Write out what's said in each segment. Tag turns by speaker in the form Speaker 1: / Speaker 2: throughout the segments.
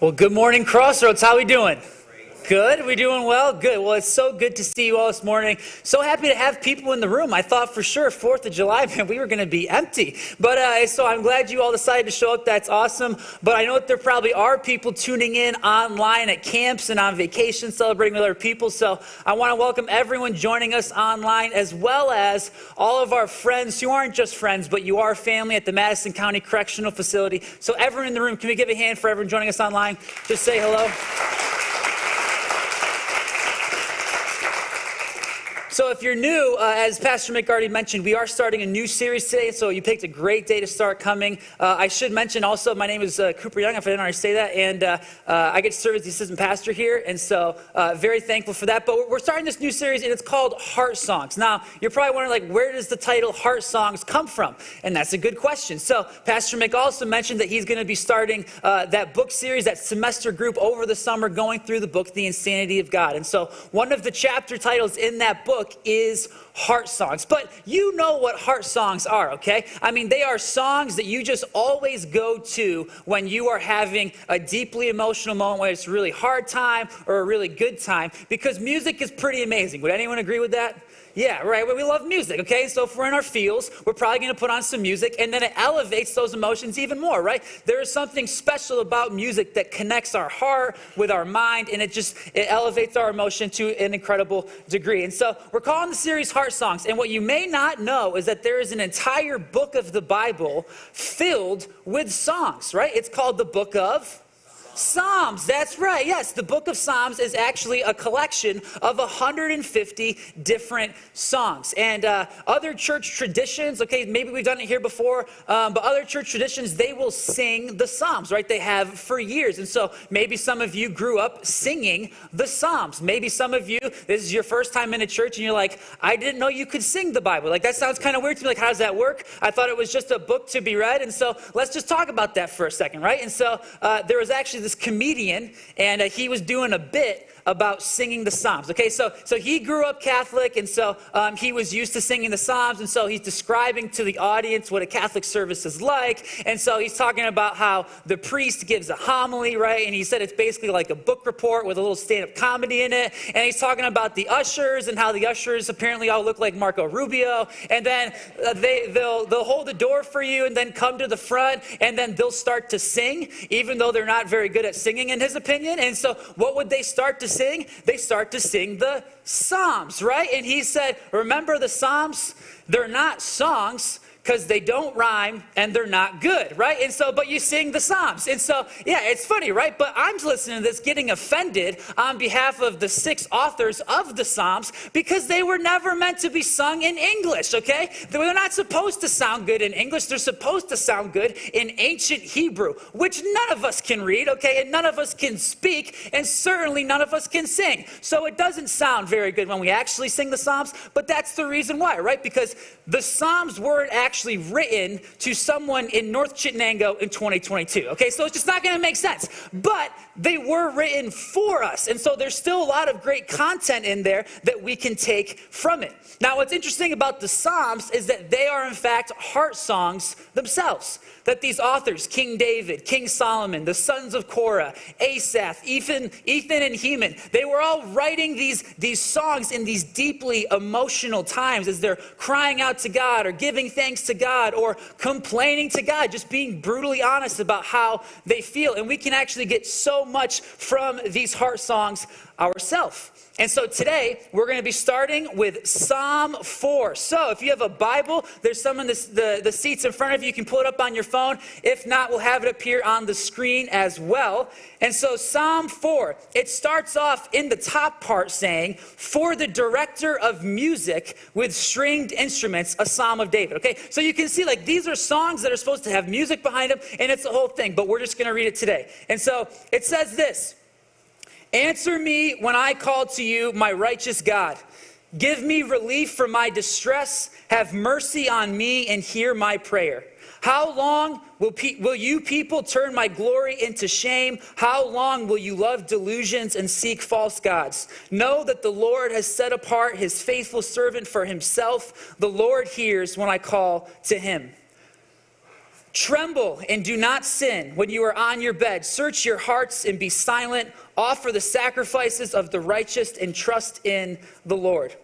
Speaker 1: Well, good morning, Crossroads. How we doing? Good? We doing well? Good. Well, it's so good to see you all this morning. So happy to have people in the room. I thought for sure 4th of July, man, we were going to be empty. But so I'm glad you all decided to show up. That's awesome. But I know that there probably are people tuning in online at camps and on vacation celebrating with other people. So I want to welcome everyone joining us online, as well as all of our friends who aren't just friends, but you are family at the Madison County Correctional Facility. So everyone in the room, can we give a hand for everyone joining us online? Just say hello. So if you're new, as Pastor Mick already mentioned, we are starting a new series today, so you picked a great day to start coming. I should mention also, my name is Cooper Young, if I didn't already say that, and I get to serve as the assistant pastor here, and so very thankful for that. But we're starting this new series, and it's called Heart Songs. Now, you're probably wondering, like, where does the title Heart Songs come from? And that's a good question. So Pastor Mick also mentioned that he's going to be starting that book series, that semester group over the summer, going through the book, The Insanity of God. And so one of the chapter titles in that book is Heart Songs. But you know what heart songs are, okay? I mean, they are songs that you just always go to when you are having a deeply emotional moment, whether it's a really hard time or a really good time, because music is pretty amazing. Would anyone agree with that? Yeah, right. Well, we love music, okay? So if we're in our feels, we're probably going to put on some music, and then it elevates those emotions even more, right? There is something special about music that connects our heart with our mind, and it elevates our emotion to an incredible degree. And so we're calling the series Heart Songs, and what you may not know is that there is an entire book of the Bible filled with songs, right? It's called the Book of Psalms. That's right. Yes, the book of Psalms is actually a collection of 150 different songs. And other church traditions, okay, maybe we've done it here before, but other church traditions, they will sing the Psalms, right? They have for years. And so maybe some of you grew up singing the Psalms. Maybe some of you, this is your first time in a church and you're like, I didn't know you could sing the Bible. Like, that sounds kind of weird to me. Like, how does that work? I thought it was just a book to be read. And so let's just talk about that for a second, right? And so there was actually this comedian, and he was doing a bit about singing the Psalms. Okay, so he grew up Catholic, and so he was used to singing the Psalms, and so he's describing to the audience what a Catholic service is like, and so he's talking about how the priest gives a homily, right, and he said it's basically like a book report with a little stand-up comedy in it, and he's talking about the ushers and how the ushers apparently all look like Marco Rubio, and then they'll hold the door for you and then come to the front, and then they'll start to sing, even though they're not very good at singing in his opinion. And so what would they start to sing? They start to sing the Psalms, right? And he said, remember the Psalms? They're not songs because they don't rhyme and they're not good, right? And so, but you sing the Psalms. And so, yeah, it's funny, right? But I'm listening to this getting offended on behalf of the 6 authors of the Psalms because they were never meant to be sung in English, okay? They're not supposed to sound good in English. They're supposed to sound good in ancient Hebrew, which none of us can read, okay? And none of us can speak, and certainly none of us can sing. So it doesn't sound very good when we actually sing the Psalms, but that's the reason why, right? Because the Psalms weren't actually written to someone in North Chittenango in 2022. Okay, so it's just not going to make sense. But they were written for us. And so there's still a lot of great content in there that we can take from it. Now, what's interesting about the Psalms is that they are, in fact, heart songs themselves. That these authors, King David, King Solomon, the sons of Korah, Asaph, Ethan and Heman, they were all writing these songs in these deeply emotional times as they're crying out to God or giving thanks to God or complaining to God, just being brutally honest about how they feel. And we can actually get so much from these heart songs ourselves. And so today, we're going to be starting with Psalm 4. So if you have a Bible, there's some in the seats in front of you. You can pull it up on your phone. If not, we'll have it up here on the screen as well. And so Psalm 4, it starts off in the top part saying, for the director of music with stringed instruments, a Psalm of David. Okay, so you can see, like, these are songs that are supposed to have music behind them, and it's the whole thing, but we're just going to read it today. And so it says this: answer me when I call to you, my righteous God. Give me relief from my distress. Have mercy on me and hear my prayer. How long will you people turn my glory into shame? How long will you love delusions and seek false gods? Know that the Lord has set apart his faithful servant for himself. The Lord hears when I call to him. Tremble and do not sin when you are on your bed. Search your hearts and be silent. Offer the sacrifices of the righteous and trust in the Lord.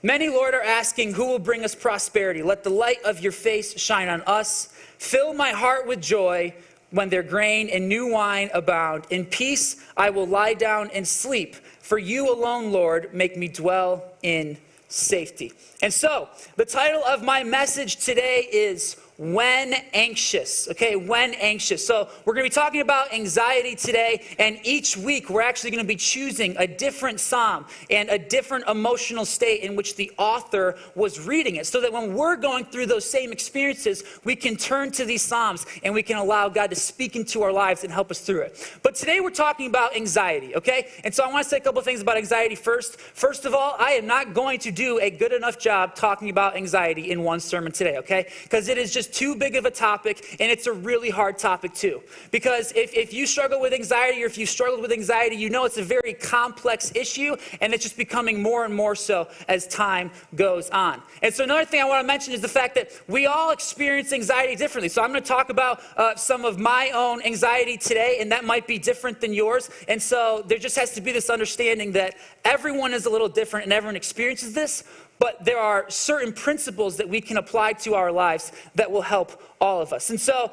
Speaker 1: Many, Lord, are asking, who will bring us prosperity? Let the light of your face shine on us. Fill my heart with joy when their grain and new wine abound. In peace I will lie down and sleep. For you alone, Lord, make me dwell in safety. And so, the title of my message today is When Anxious. Okay, when anxious. So we're going to be talking about anxiety today, and each week we're actually going to be choosing a different psalm and a different emotional state in which the author was reading it, so that when we're going through those same experiences, we can turn to these psalms and we can allow God to speak into our lives and help us through it. But today we're talking about anxiety, okay? And so I want to say a couple of things about anxiety first. First of all, I am not going to do a good enough job talking about anxiety in one sermon today, okay? Because it is just too big of a topic, and it's a really hard topic too. Because if you struggle with anxiety, or if you struggled with anxiety, you know it's a very complex issue, and it's just becoming more and more so as time goes on. And so another thing I want to mention is the fact that we all experience anxiety differently. So I'm going to talk about some of my own anxiety today, and that might be different than yours. And so there just has to be this understanding that everyone is a little different and everyone experiences this. But there are certain principles that we can apply to our lives that will help all of us. And so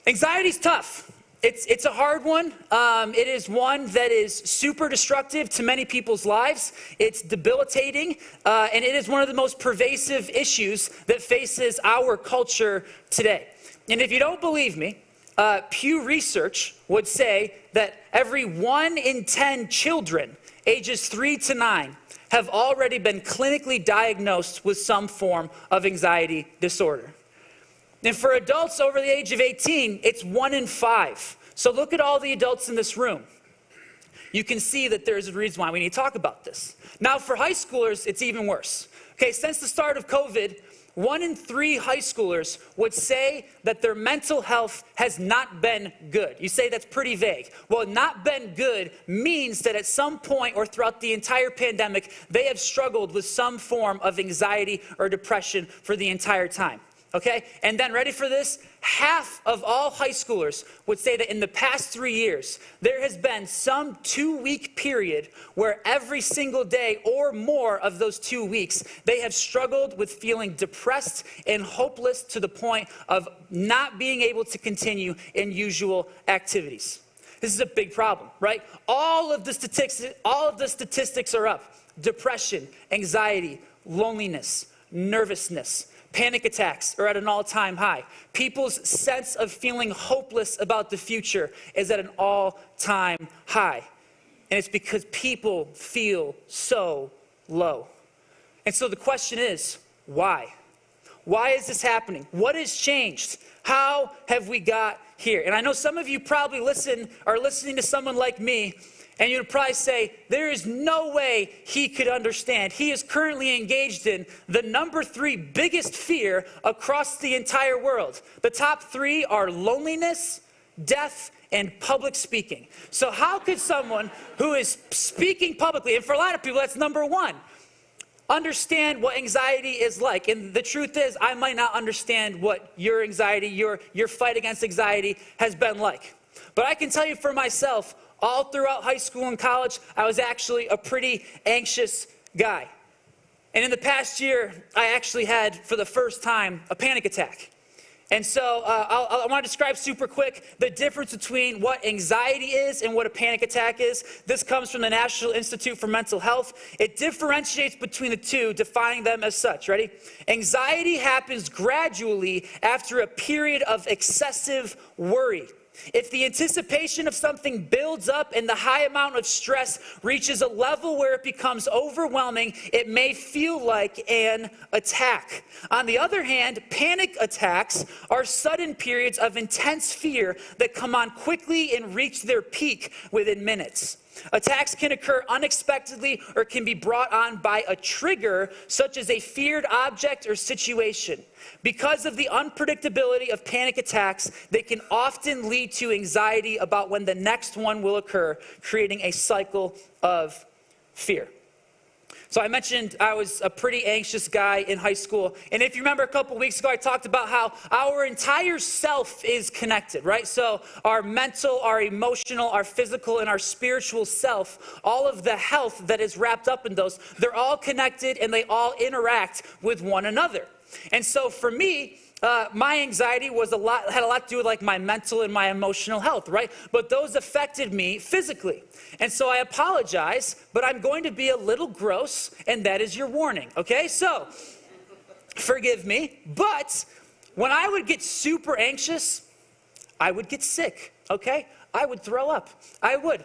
Speaker 1: anxiety is tough. It's a hard one. It is one that is super destructive to many people's lives. It's debilitating, and it is one of the most pervasive issues that faces our culture today. And if you don't believe me, Pew Research would say that every 1 in 10 children ages 3 to 9 have already been clinically diagnosed with some form of anxiety disorder. And for adults over the age of 18, it's 1 in 5. So look at all the adults in this room. You can see that there's a reason why we need to talk about this. Now for high schoolers, it's even worse. Okay, since the start of COVID, 1 in 3 high schoolers would say that their mental health has not been good. You say that's pretty vague. Well, not been good means that at some point or throughout the entire pandemic, they have struggled with some form of anxiety or depression for the entire time. Okay? And then ready for this? Half of all high schoolers would say that in the past 3 years, there has been some 2-week period where every single day or more of those 2 weeks, they have struggled with feeling depressed and hopeless to the point of not being able to continue in usual activities. This is a big problem, right? All of the statistics are up. Depression, anxiety, loneliness, nervousness, panic attacks are at an all-time high. People's sense of feeling hopeless about the future is at an all-time high. And it's because people feel so low. And so the question is, why? Why is this happening? What has changed? How have we got here? And I know some of you probably are listening to someone like me, and you'd probably say, there is no way he could understand. He is currently engaged in the number 3 biggest fear across the entire world. The top 3 are loneliness, death, and public speaking. So how could someone who is speaking publicly, and for a lot of people that's number 1, understand what anxiety is like? And the truth is, I might not understand what your anxiety, your fight against anxiety has been like. But I can tell you for myself, all throughout high school and college, I was actually a pretty anxious guy. And in the past year, I actually had, for the first time, a panic attack. And so I want to describe super quick the difference between what anxiety is and what a panic attack is. This comes from the National Institute for Mental Health. It differentiates between the two, defining them as such. Ready? Anxiety happens gradually after a period of excessive worry. If the anticipation of something builds up and the high amount of stress reaches a level where it becomes overwhelming, it may feel like an attack. On the other hand, panic attacks are sudden periods of intense fear that come on quickly and reach their peak within minutes. Attacks can occur unexpectedly or can be brought on by a trigger, such as a feared object or situation. Because of the unpredictability of panic attacks, they can often lead to anxiety about when the next one will occur, creating a cycle of fear. So I mentioned I was a pretty anxious guy in high school. And if you remember a couple weeks ago, I talked about how our entire self is connected, right? So our mental, our emotional, our physical, and our spiritual self, all of the health that is wrapped up in those, they're all connected and they all interact with one another. And so for me, my anxiety had a lot to do with like my mental and my emotional health, right? But those affected me physically. And so I apologize, but I'm going to be a little gross, and that is your warning, okay? So, forgive me, but when I would get super anxious, I would get sick, okay? I would throw up. I would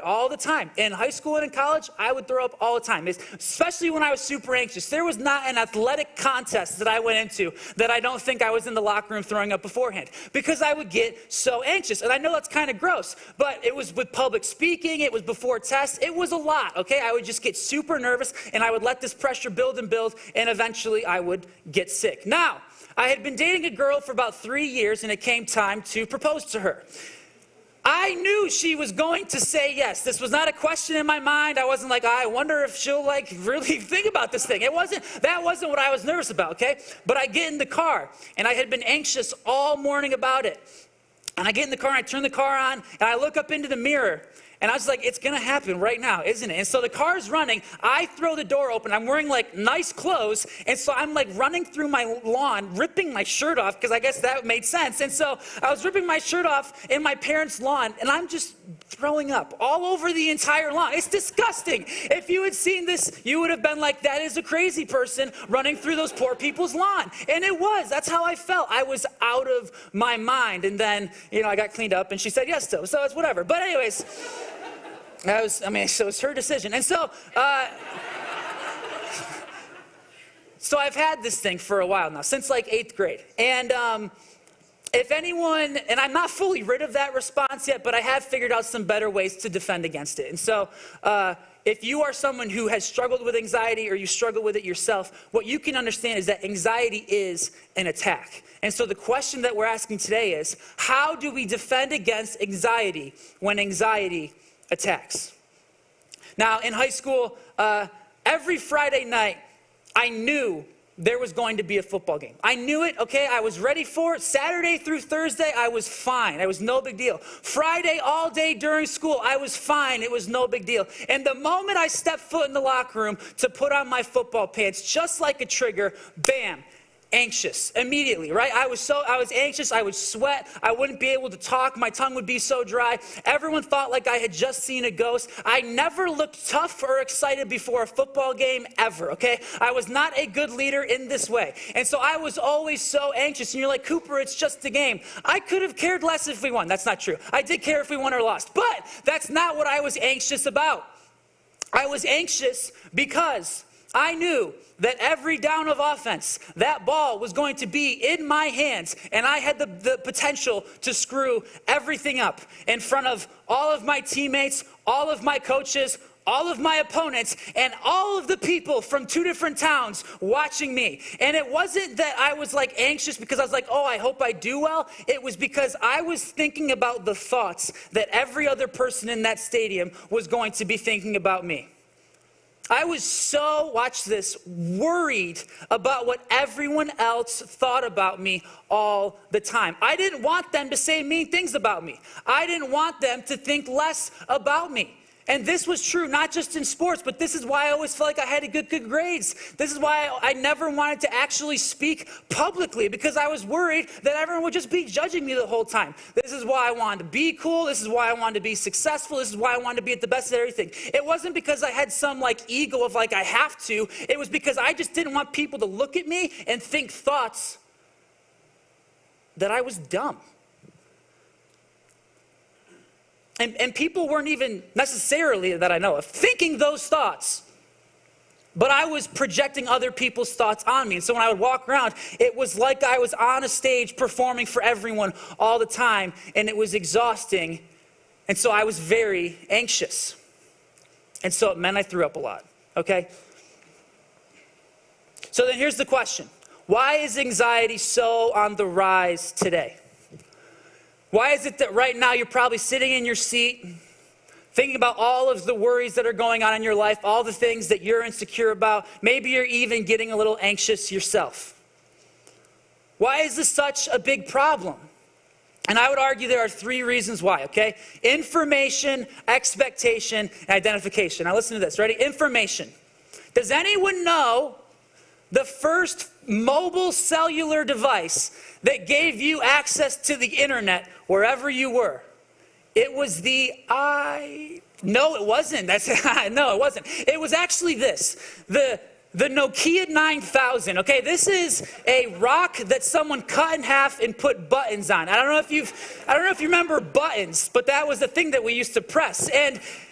Speaker 1: all the time. In high school and in college, I would throw up all the time, especially when I was super anxious. There was not an athletic contest that I went into that I don't think I was in the locker room throwing up beforehand, because I would get so anxious. And I know that's kind of gross, but it was with public speaking, it was before tests, it was a lot, okay? I would just get super nervous, and I would let this pressure build, and eventually I would get sick. Now, I had been dating a girl for about 3 years, and it came time to propose to her. I knew she was going to say yes. This was not a question in my mind. I wasn't like, I wonder if she'll like really think about this thing. That wasn't what I was nervous about, okay? But I get in the car, and I had been anxious all morning about it. And I get in the car, and I turn the car on, and I look up into the mirror, and I was like, it's gonna happen right now, isn't it? And so the car's running, I throw the door open, I'm wearing like nice clothes, and so I'm like running through my lawn, ripping my shirt off, because I guess that made sense. And so I was ripping my shirt off in my parents' lawn, and I'm just throwing up all over the entire lawn. It's disgusting. If you had seen this, you would have been like, that is a crazy person running through those poor people's lawn. And it was, that's how I felt. I was out of my mind. And then, I got cleaned up, and she said yes to, so it's whatever. But anyways, so it's her decision. And so, so I've had this thing for a while now, since like 8th grade. And if anyone, and I'm not fully rid of that response yet, but I have figured out some better ways to defend against it. And so, if you are someone who has struggled with anxiety, or you struggle with it yourself, what you can understand is that anxiety is an attack. And so the question that we're asking today is, how do we defend against anxiety when anxiety attacks? Now, in high school, every Friday night, I knew there was going to be a football game. I knew it, okay? I was ready for it. Saturday through Thursday, I was fine. It was no big deal. Friday, all day during school, I was fine. It was no big deal. And the moment I stepped foot in the locker room to put on my football pants, just like a trigger, bam, anxious immediately, right? I was anxious. I would sweat. I wouldn't be able to talk. My tongue would be so dry. Everyone thought like I had just seen a ghost. I never looked tough or excited before a football game ever, okay? I was not a good leader in this way. And so I was always so anxious. And you're like, Cooper, it's just a game. I could have cared less if we won. That's not true. I did care if we won or lost. But that's not what I was anxious about. I was anxious because I knew that every down of offense, that ball was going to be in my hands, and I had the potential to screw everything up in front of all of my teammates, all of my coaches, all of my opponents, and all of the people from 2 different towns watching me. And it wasn't that I was like anxious because I was like, oh, I hope I do well. It was because I was thinking about the thoughts that every other person in that stadium was going to be thinking about me. I was so, watch this, worried about what everyone else thought about me all the time. I didn't want them to say mean things about me. I didn't want them to think less about me. And this was true not just in sports, but this is why I always felt like I had to get good grades. This is why I never wanted to actually speak publicly, because I was worried that everyone would just be judging me the whole time. This is why I wanted to be cool. This is why I wanted to be successful. This is why I wanted to be at the best at everything. It wasn't because I had some like ego of like I have to. It was because I just didn't want people to look at me and think thoughts that I was dumb. And people weren't even necessarily, that I know of, thinking those thoughts. But I was projecting other people's thoughts on me. And so when I would walk around, it was like I was on a stage performing for everyone all the time. And it was exhausting. And so I was very anxious. And so it meant I threw up a lot, okay? So then here's the question. Why is anxiety so on the rise today? Why is it that right now you're probably sitting in your seat, Thinking about all of the worries that are going on in your life, all the things that you're insecure about. Maybe you're even getting a little anxious yourself. Why is this such a big problem? And I would argue there are 3 reasons why, okay? Information, expectation, and identification. Now listen to this, ready? Information. Does anyone know the first mobile cellular device that gave you access to the internet wherever you were? It was no, it wasn't. No, it wasn't. It was actually this, the Nokia 9000, okay? This is a rock that someone cut in half and put buttons on. I don't know if you remember buttons, but that was the thing that we used to press.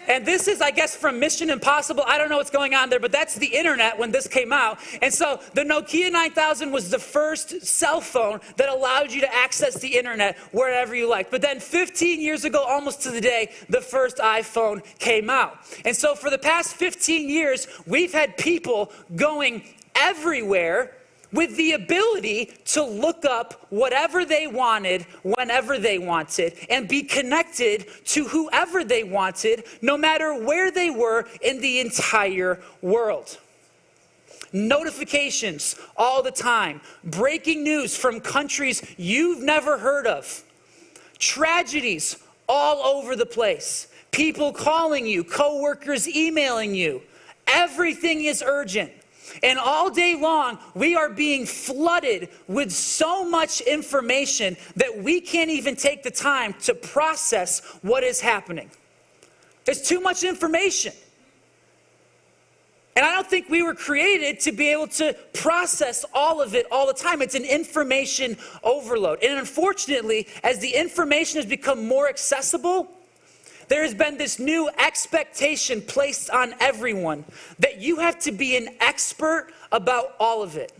Speaker 1: And this is, I guess, from Mission Impossible. I don't know what's going on there, but that's the internet when this came out. And so the Nokia 9000 was the first cell phone that allowed you to access the internet wherever you liked. But then 15 years ago, almost to the day, the first iPhone came out. And so for the past 15 years, we've had people going everywhere with the ability to look up whatever they wanted, whenever they wanted, and be connected to whoever they wanted, no matter where they were in the entire world. Notifications all the time, breaking news from countries you've never heard of, tragedies all over the place, people calling you, coworkers emailing you. Everything is urgent. And all day long, we are being flooded with so much information that we can't even take the time to process what is happening. There's too much information. And I don't think we were created to be able to process all of it all the time. It's an information overload. And unfortunately, as the information has become more accessible, there has been this new expectation placed on everyone that you have to be an expert about all of it.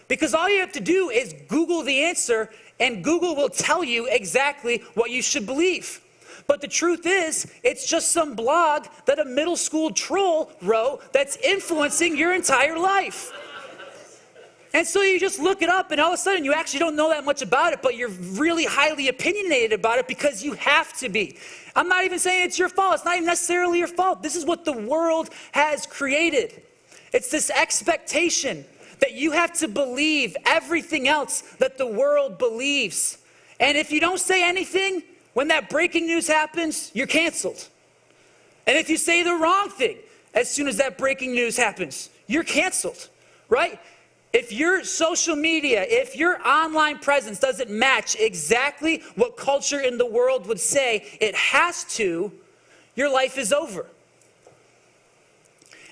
Speaker 1: Because all you have to do is Google the answer, and Google will tell you exactly what you should believe. But the truth is, it's just some blog that a middle school troll wrote that's influencing your entire life. And so you just look it up, and all of a sudden you actually don't know that much about it, but you're really highly opinionated about it because you have to be. I'm not even saying it's your fault. It's not even necessarily your fault. This is what the world has created. It's this expectation that you have to believe everything else that the world believes. And if you don't say anything, when that breaking news happens, you're canceled. And if you say the wrong thing, as soon as that breaking news happens, you're canceled, right? If your social media, if your online presence doesn't match exactly what culture in the world would say it has to, your life is over.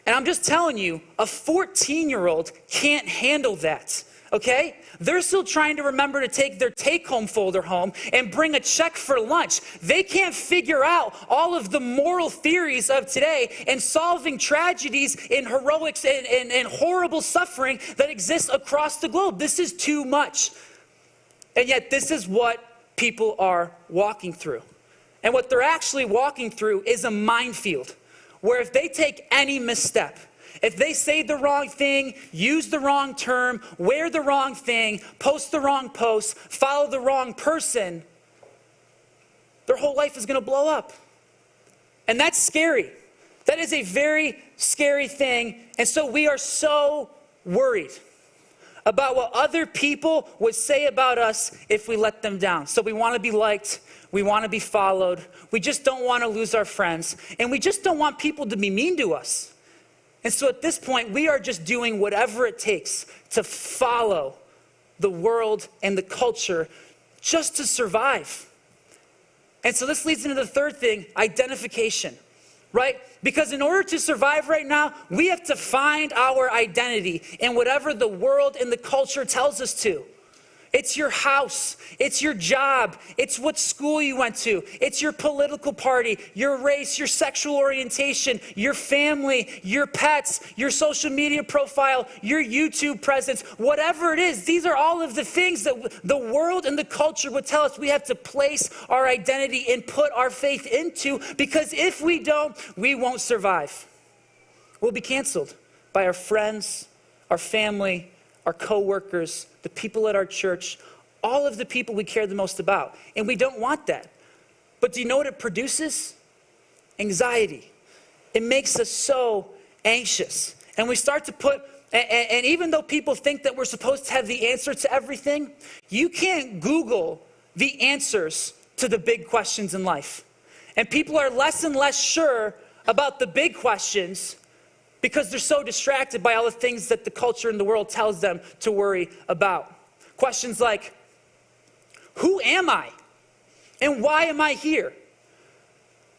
Speaker 1: And I'm just telling you, a 14-year-old can't handle that, okay? They're still trying to remember to take their take-home folder home and bring a check for lunch. They can't figure out all of the moral theories of today and solving tragedies and heroics and horrible suffering that exists across the globe. This is too much. And yet this is what people are walking through. And what they're actually walking through is a minefield where if they take any misstep, if they say the wrong thing, use the wrong term, wear the wrong thing, post the wrong post, follow the wrong person, their whole life is going to blow up. And that's scary. That is a very scary thing. And so we are so worried about what other people would say about us if we let them down. So we want to be liked. We want to be followed. We just don't want to lose our friends. And we just don't want people to be mean to us. And so at this point, we are just doing whatever it takes to follow the world and the culture just to survive. And so this leads into the third thing, identification, right? Because in order to survive right now, we have to find our identity in whatever the world and the culture tells us to. It's your house, it's your job, it's what school you went to, it's your political party, your race, your sexual orientation, your family, your pets, your social media profile, your YouTube presence, whatever it is. These are all of the things that the world and the culture would tell us we have to place our identity and put our faith into, because if we don't, we won't survive. We'll be canceled by our friends, our family, our coworkers, the people at our church, all of the people we care the most about. And we don't want that. But do you know what it produces? anxiety. It makes us so anxious. And we start to put, and even though people think that we're supposed to have the answer to everything, you can't Google the answers to the big questions in life. And people are less and less sure about the big questions because they're so distracted by all the things that the culture and the world tells them to worry about. Questions like, who am I? And why am I here?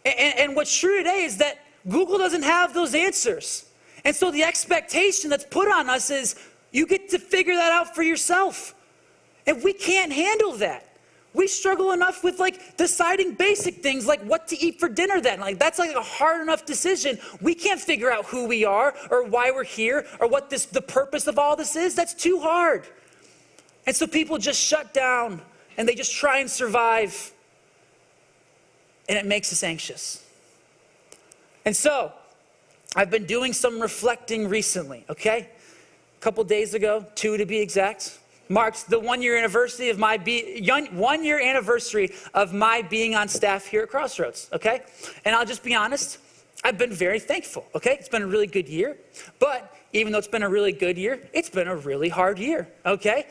Speaker 1: And what's true today is that Google doesn't have those answers. And so the expectation that's put on us is you get to figure that out for yourself. And we can't handle that. We struggle enough with deciding basic things like what to eat for dinner then. That's a hard enough decision. We can't figure out who we are or why we're here or what the purpose of all this is. That's too hard. And so people just shut down and they just try and survive. And it makes us anxious. And so I've been doing some reflecting recently, okay? A couple days ago, 2 to be exact, marked the 1-year anniversary of my being on staff here at Crossroads, okay? And I'll just be honest, I've been very thankful, okay? It's been a really good year, but even though it's been a really good year, it's been a really hard year, okay?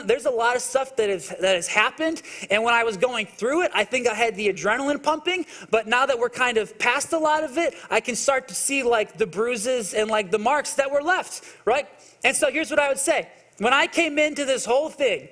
Speaker 1: There's a lot of stuff that has happened, and when I was going through it, I think I had the adrenaline pumping, but now that we're kind of past a lot of it, I can start to see the bruises and the marks that were left, right? And so here's what I would say. When I came into this whole thing,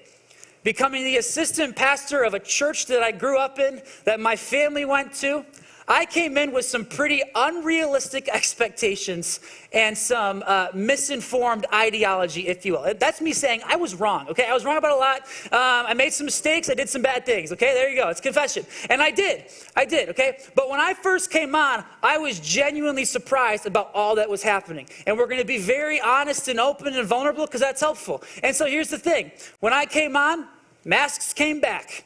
Speaker 1: becoming the assistant pastor of a church that I grew up in, that my family went to, I came in with some pretty unrealistic expectations and some misinformed ideology, if you will. That's me saying I was wrong, okay? I was wrong about a lot. I made some mistakes. I did some bad things, okay? There you go. It's confession. And I did, okay? But when I first came on, I was genuinely surprised about all that was happening. And we're going to be very honest and open and vulnerable because that's helpful. And so here's the thing. When I came on, masks came back.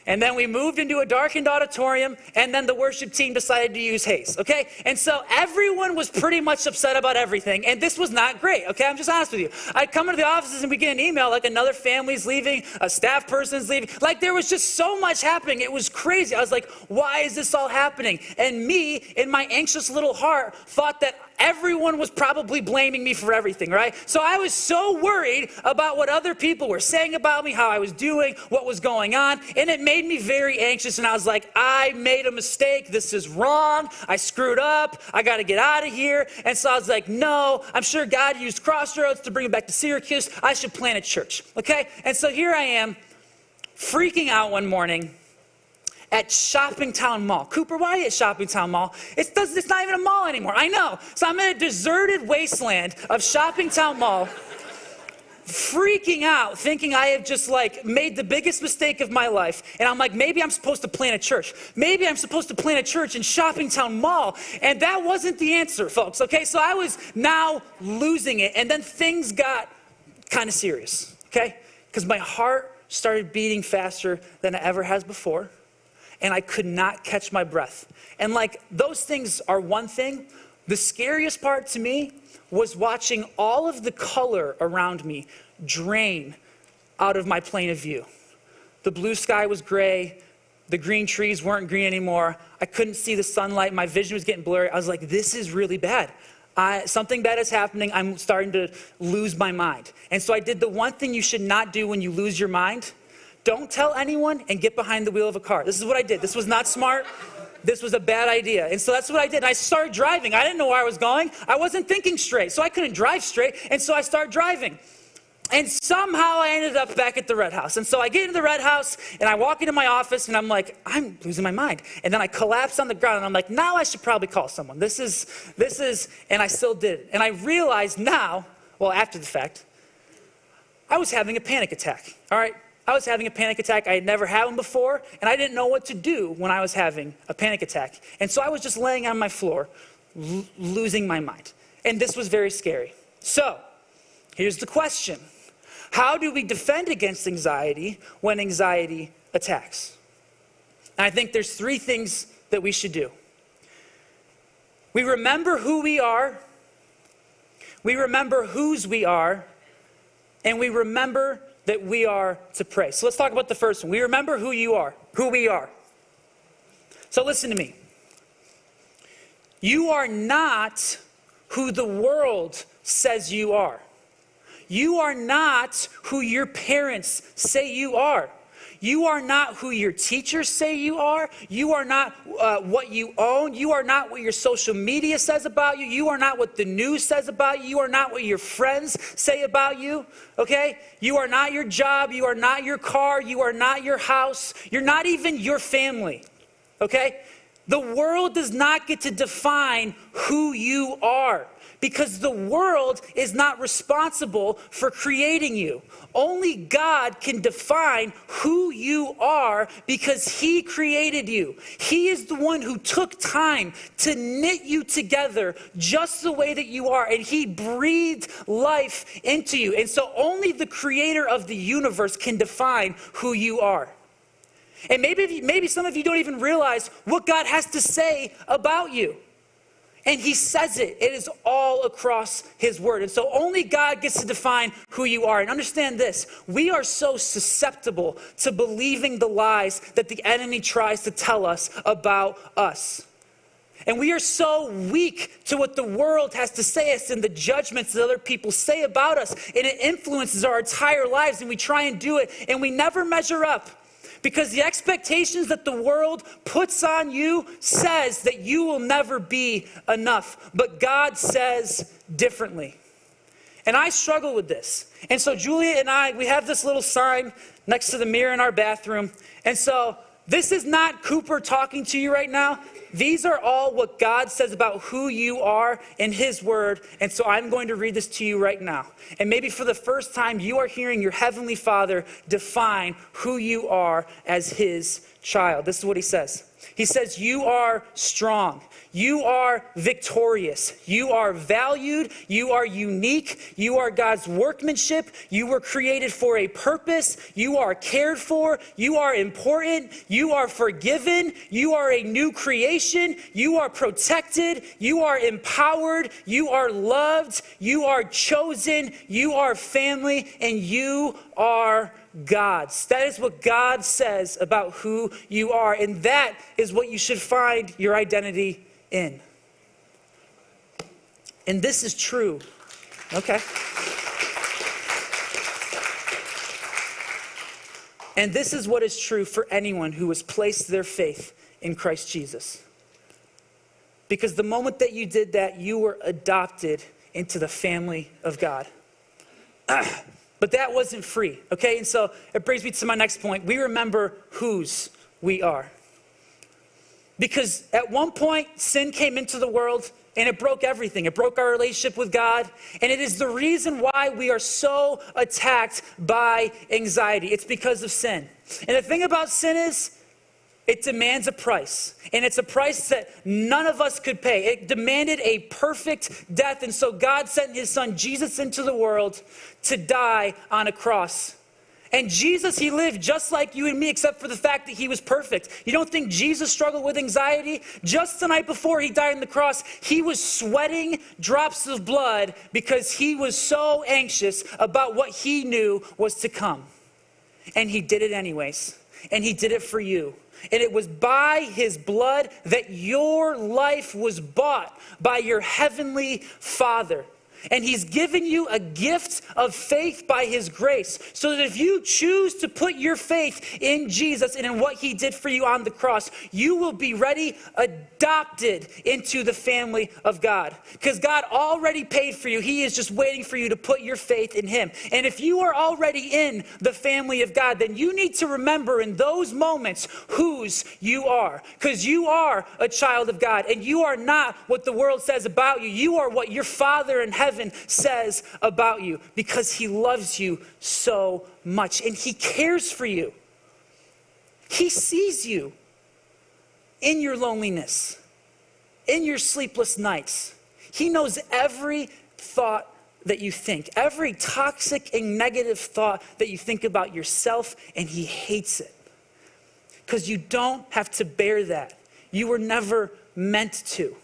Speaker 1: And then we moved into a darkened auditorium, and then the worship team decided to use haze, okay? And so everyone was pretty much upset about everything, and this was not great, okay? I'm just honest with you. I'd come into the offices and we get an email another family's leaving, a staff person's leaving. There was just so much happening. It was crazy. I was like, why is this all happening? And me, in my anxious little heart, thought that everyone was probably blaming me for everything, right? So I was so worried about what other people were saying about me, how I was doing, what was going on, and it made me very anxious, and I was like, I made a mistake. This is wrong. I screwed up. I got to get out of here. And so I was like, no, I'm sure God used Crossroads to bring me back to Syracuse. I should plant a church, okay? And so here I am, freaking out one morning, at Shoppingtown Mall. Cooper, why are you at Shoppingtown Mall? It's not even a mall anymore. I know. So I'm in a deserted wasteland of Shoppingtown Mall, freaking out, thinking I have just made the biggest mistake of my life. And I'm like, maybe I'm supposed to plant a church. Maybe I'm supposed to plant a church in Shoppingtown Mall. And that wasn't the answer, folks, okay? So I was now losing it. And then things got kind of serious, okay? Because my heart started beating faster than it ever has before. And I could not catch my breath. And those things are one thing. The scariest part to me was watching all of the color around me drain out of my plane of view. The blue sky was gray. The green trees weren't green anymore. I couldn't see the sunlight. My vision was getting blurry. I was like, this is really bad. Something bad is happening. I'm starting to lose my mind. And so I did the one thing you should not do when you lose your mind. Don't tell anyone and get behind the wheel of a car. This is what I did. This was not smart. This was a bad idea. And so that's what I did. And I started driving. I didn't know where I was going. I wasn't thinking straight, so I couldn't drive straight. And so I started driving. And somehow I ended up back at the Red House. And so I get into the Red House, and I walk into my office, and I'm like, I'm losing my mind. And then I collapse on the ground, and I'm like, now I should probably call someone. This is, and I still did it. And I realized now, well, after the fact, I was having a panic attack, all right? I was having a panic attack. I had never had one before, and I didn't know what to do when I was having a panic attack. And so I was just laying on my floor, losing my mind. And this was very scary. So, here's the question. How do we defend against anxiety when anxiety attacks? And I think there's 3 things that we should do. We remember who we are, we remember whose we are, and we remember that we are to pray. So let's talk about the first one. We remember who we are. So listen to me. You are not who the world says you are. You are not who your parents say you are. You are not who your teachers say you are. You are not what you own. You are not what your social media says about you. You are not what the news says about you. You are not what your friends say about you, okay? You are not your job. You are not your car. You are not your house. You're not even your family, okay? The world does not get to define who you are, because the world is not responsible for creating you. Only God can define who you are because he created you. He is the one who took time to knit you together just the way that you are, and he breathed life into you. And so only the creator of the universe can define who you are. And maybe some of you don't even realize what God has to say about you. And he says it. It is all across his word. And so only God gets to define who you are. And understand this. We are so susceptible to believing the lies that the enemy tries to tell us about us. And we are so weak to what the world has to say us and the judgments that other people say about us. And it influences our entire lives. And we try and do it. And we never measure up. Because the expectations that the world puts on you says that you will never be enough. But God says differently. And I struggle with this. And so Julia and I, we have this little sign next to the mirror in our bathroom. And so this is not Cooper talking to you right now. These are all what God says about who you are in his word. And so I'm going to read this to you right now. And maybe for the first time, you are hearing your heavenly Father define who you are as his child. This is what he says. He says, you are strong. You are victorious. You are valued. You are unique. You are God's workmanship. You were created for a purpose. You are cared for. You are important. You are forgiven. You are a new creation. You are protected. You are empowered. You are loved. You are chosen. You are family. And you are God's. That is what God says about who you are. And that is what you should find your identity in. And this is true. Okay. And this is what is true for anyone who has placed their faith in Christ Jesus. Because the moment that you did that, you were adopted into the family of God. But that wasn't free, okay? And so it brings me to my next point. We remember whose we are. Because at one point, sin came into the world and it broke everything. It broke our relationship with God. And it is the reason why we are so attacked by anxiety. It's because of sin. And the thing about sin is, it demands a price. And it's a price that none of us could pay. It demanded a perfect death. And so God sent his son Jesus into the world to die on a cross. And Jesus, he lived just like you and me, except for the fact that he was perfect. You don't think Jesus struggled with anxiety? Just the night before he died on the cross, he was sweating drops of blood because he was so anxious about what he knew was to come. And he did it anyways. And he did it for you. And it was by his blood that your life was bought by your heavenly Father. And he's given you a gift of faith by his grace. So that if you choose to put your faith in Jesus and in what he did for you on the cross, you will be ready, adopted into the family of God. Because God already paid for you. He is just waiting for you to put your faith in him. And if you are already in the family of God, then you need to remember in those moments whose you are. Because you are a child of God. And you are not what the world says about you. You are what your Father in heaven says about you, because he loves you so much and he cares for you. He sees you in your loneliness, in your sleepless nights. He knows every thought that you think, every toxic and negative thought that you think about yourself, and he hates it because you don't have to bear that. You were never meant to.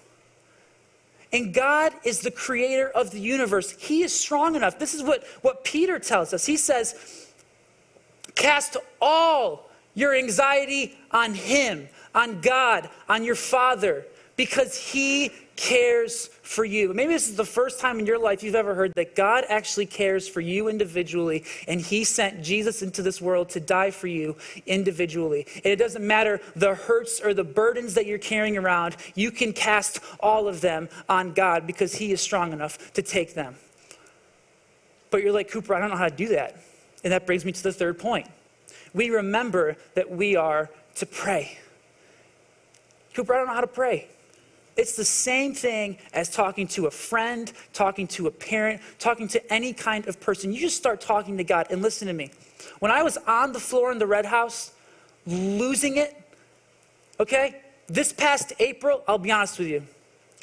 Speaker 1: And God is the creator of the universe. He is strong enough. This is what Peter tells us. He says, cast all your anxiety on him, on God, on your Father, because he cares for you. Maybe this is the first time in your life you've ever heard that God actually cares for you individually, and he sent Jesus into this world to die for you individually. And it doesn't matter the hurts or the burdens that you're carrying around, you can cast all of them on God because he is strong enough to take them. But you're like, Cooper, I don't know how to do that. And that brings me to the third point. We remember that we are to pray. Cooper, I don't know how to pray. It's the same thing as talking to a friend, talking to a parent, talking to any kind of person. You just start talking to God. And listen to me. When I was on the floor in the Red House, losing it, okay, this past April, I'll be honest with you.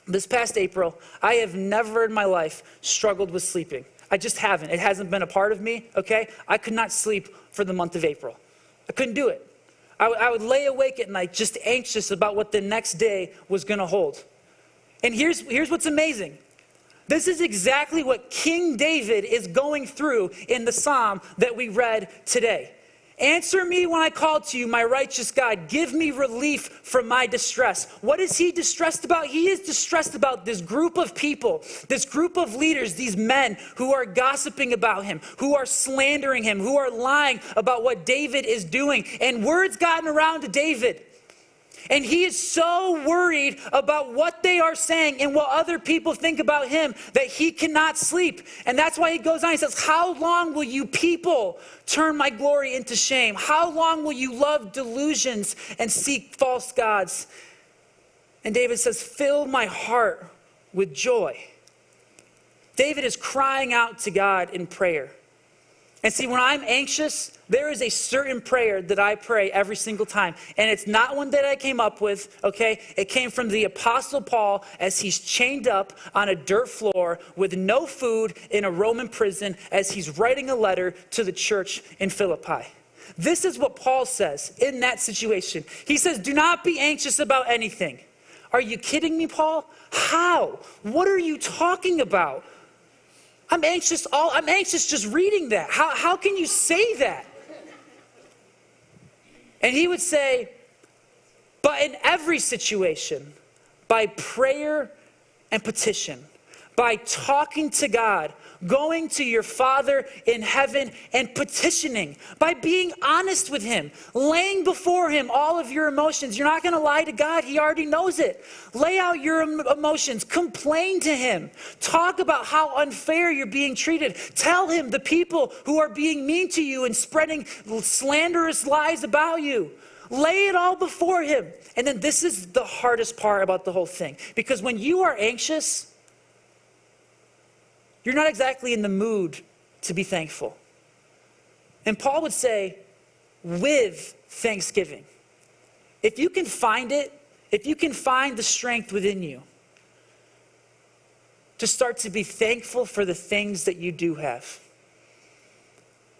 Speaker 1: This past April, I have never in my life struggled with sleeping. I just haven't. It hasn't been a part of me, okay? I could not sleep for the month of April. I couldn't do it. I would lay awake at night just anxious about what the next day was going to hold. And here's what's amazing. This is exactly what King David is going through in the psalm that we read today. Answer me when I call to you, my righteous God. Give me relief from my distress. What is he distressed about? He is distressed about this group of people, this group of leaders, these men who are gossiping about him, who are slandering him, who are lying about what David is doing. And word's gotten around to David. And he is so worried about what they are saying and what other people think about him that he cannot sleep. And that's why he goes on, he says, how long will you people turn my glory into shame? How long will you love delusions and seek false gods? And David says, fill my heart with joy. David is crying out to God in prayer. And see, when I'm anxious, there is a certain prayer that I pray every single time. And it's not one that I came up with, okay? It came from the Apostle Paul as he's chained up on a dirt floor with no food in a Roman prison as he's writing a letter to the church in Philippi. This is what Paul says in that situation. He says, do not be anxious about anything. Are you kidding me, Paul? How? What are you talking about? I'm anxious just reading that. How can you say that? And he would say, but in every situation, by prayer and petition, by talking to God, going to your Father in heaven and petitioning, by being honest with him, laying before him all of your emotions. You're not going to lie to God. He already knows it. Lay out your emotions. Complain to him. Talk about how unfair you're being treated. Tell him the people who are being mean to you and spreading slanderous lies about you. Lay it all before him. And then this is the hardest part about the whole thing. Because when you are anxious, you're not exactly in the mood to be thankful. And Paul would say, with thanksgiving. If you can find it, if you can find the strength within you to start to be thankful for the things that you do have.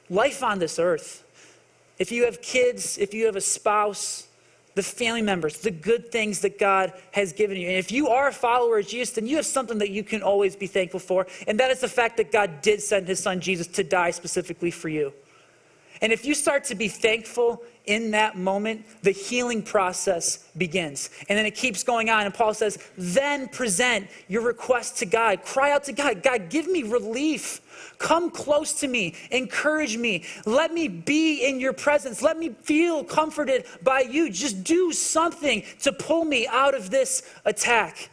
Speaker 1: Life on this earth, if you have kids, if you have a spouse, the family members, the good things that God has given you. And if you are a follower of Jesus, then you have something that you can always be thankful for. And that is the fact that God did send his son Jesus to die specifically for you. And if you start to be thankful in that moment, the healing process begins. And then it keeps going on. And Paul says, then present your request to God. Cry out to God. God, give me relief. Come close to me. Encourage me. Let me be in your presence. Let me feel comforted by you. Just do something to pull me out of this attack.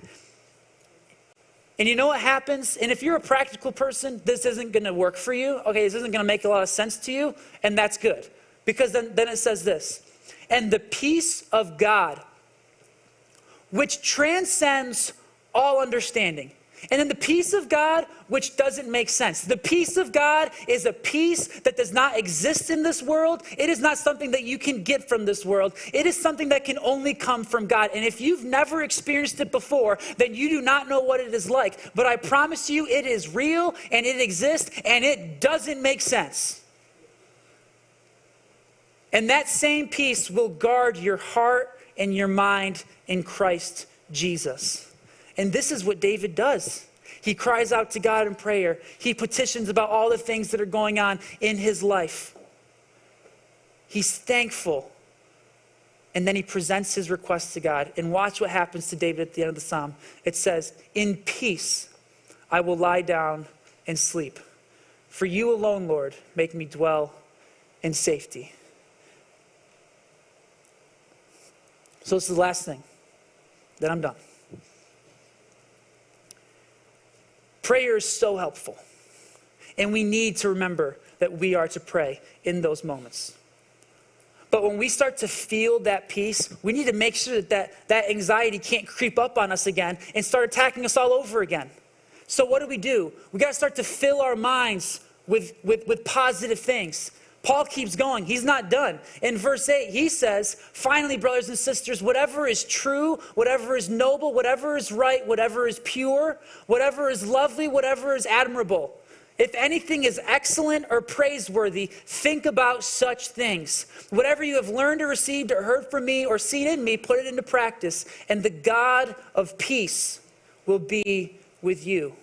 Speaker 1: And you know what happens? And if you're a practical person, this isn't going to work for you. Okay, this isn't going to make a lot of sense to you. And that's good. Because then it says this. And the peace of God, which transcends all understanding. And then the peace of God, which doesn't make sense. The peace of God is a peace that does not exist in this world. It is not something that you can get from this world. It is something that can only come from God. And if you've never experienced it before, then you do not know what it is like. But I promise you, it is real and it exists and it doesn't make sense. And that same peace will guard your heart and your mind in Christ Jesus. And this is what David does. He cries out to God in prayer. He petitions about all the things that are going on in his life. He's thankful And then he presents his request to God. And watch what happens to David at the end of the psalm. It says, in peace I will lie down and sleep. For you alone, Lord, make me dwell in safety. So this is the last thing. Then I'm done. Prayer is so helpful. And we need to remember that we are to pray in those moments. But when we start to feel that peace, we need to make sure that anxiety can't creep up on us again and start attacking us all over again. So what do? We got to start to fill our minds with positive things. Paul keeps going. He's not done. In verse 8, he says, finally, brothers and sisters, whatever is true, whatever is noble, whatever is right, whatever is pure, whatever is lovely, whatever is admirable, if anything is excellent or praiseworthy, think about such things. Whatever you have learned or received or heard from me or seen in me, put it into practice, and the God of peace will be with you.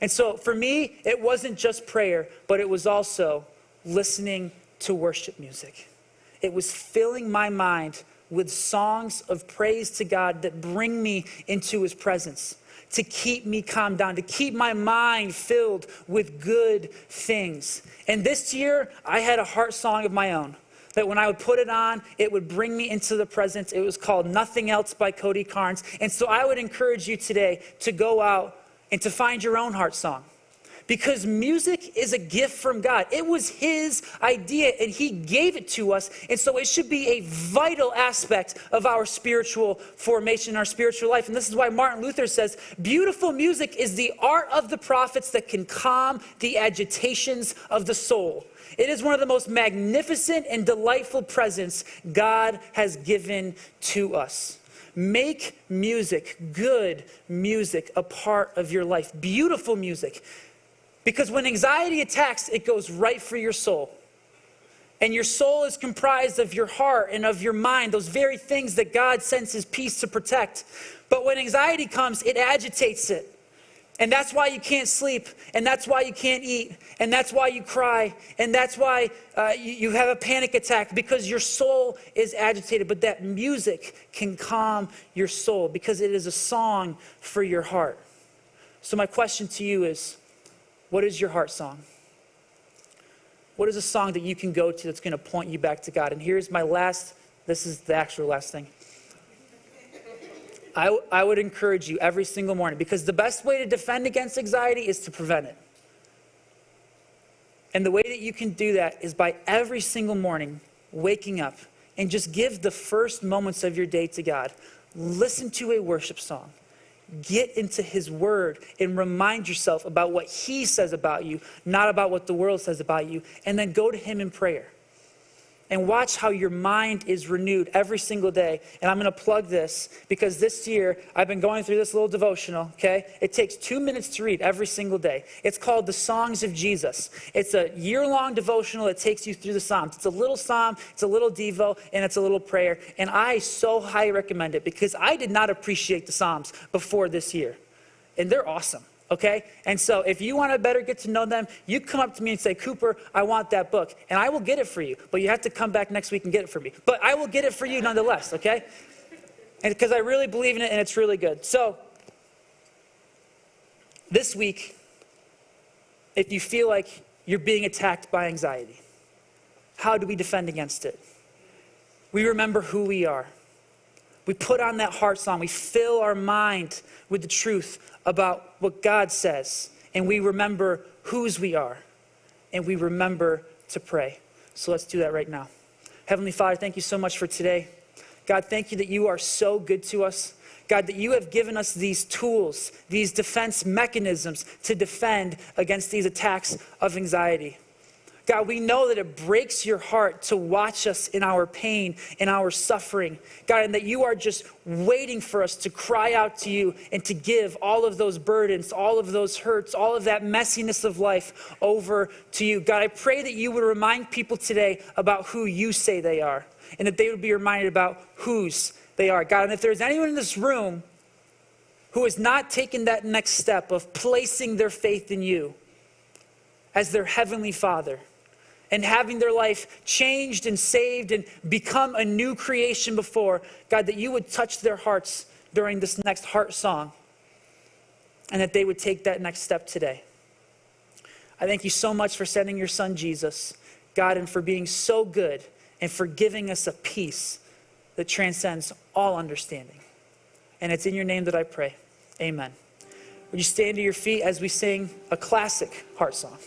Speaker 1: And so for me, it wasn't just prayer, but it was also listening to worship music. It was filling my mind with songs of praise to God that bring me into his presence, to keep me calmed down, to keep my mind filled with good things. And this year, I had a heart song of my own that when I would put it on, it would bring me into the presence. It was called Nothing Else by Cody Carnes. And so I would encourage you today to go out and to find your own heart song. Because music is a gift from God. It was his idea and he gave it to us. And so it should be a vital aspect of our spiritual formation, our spiritual life. And this is why Martin Luther says, beautiful music is the art of the prophets that can calm the agitations of the soul. It is one of the most magnificent and delightful presents God has given to us. Make music, good music, a part of your life. Beautiful music. Because when anxiety attacks, it goes right for your soul. And your soul is comprised of your heart and of your mind, those very things that God sends his peace to protect. But when anxiety comes, it agitates it. And that's why you can't sleep, and that's why you can't eat, and that's why you cry, and that's why you have a panic attack, because your soul is agitated. But that music can calm your soul because it is a song for your heart. So my question to you is, what is your heart song? What is a song that you can go to that's going to point you back to God? And here's my last, this is the actual last thing. I would encourage you every single morning, because the best way to defend against anxiety is to prevent it. And the way that you can do that is by every single morning waking up and just give the first moments of your day to God. Listen to a worship song. Get into his word and remind yourself about what he says about you, not about what the world says about you. And then go to him in prayer. And watch how your mind is renewed every single day. And I'm going to plug this because this year I've been going through this little devotional, okay? It takes 2 minutes to read every single day. It's called The Songs of Jesus. It's a year-long devotional that takes you through the Psalms. It's a little psalm, it's a little devo, and it's a little prayer. And I so highly recommend it because I did not appreciate the Psalms before this year. And they're awesome. Okay? And so if you want to better get to know them, you come up to me and say, Cooper, I want that book. And I will get it for you. But you have to come back next week and get it for me. But I will get it for you nonetheless, okay? And because I really believe in it and it's really good. So this week, if you feel like you're being attacked by anxiety, how do we defend against it? We remember who we are. We put on that heart song. We fill our mind with the truth about what God says. And we remember whose we are. And we remember to pray. So let's do that right now. Heavenly Father, thank you so much for today. God, thank you that you are so good to us. God, that you have given us these tools, these defense mechanisms to defend against these attacks of anxiety. God, we know that it breaks your heart to watch us in our pain, in our suffering. God, and that you are just waiting for us to cry out to you and to give all of those burdens, all of those hurts, all of that messiness of life over to you. God, I pray that you would remind people today about who you say they are, and that they would be reminded about whose they are. God, and if there's anyone in this room who has not taken that next step of placing their faith in you as their heavenly Father, and having their life changed and saved and become a new creation before, God, that you would touch their hearts during this next heart song and that they would take that next step today. I thank you so much for sending your son, Jesus, God, and for being so good and for giving us a peace that transcends all understanding. And it's in your name that I pray. Amen. Would you stand to your feet as we sing a classic heart song?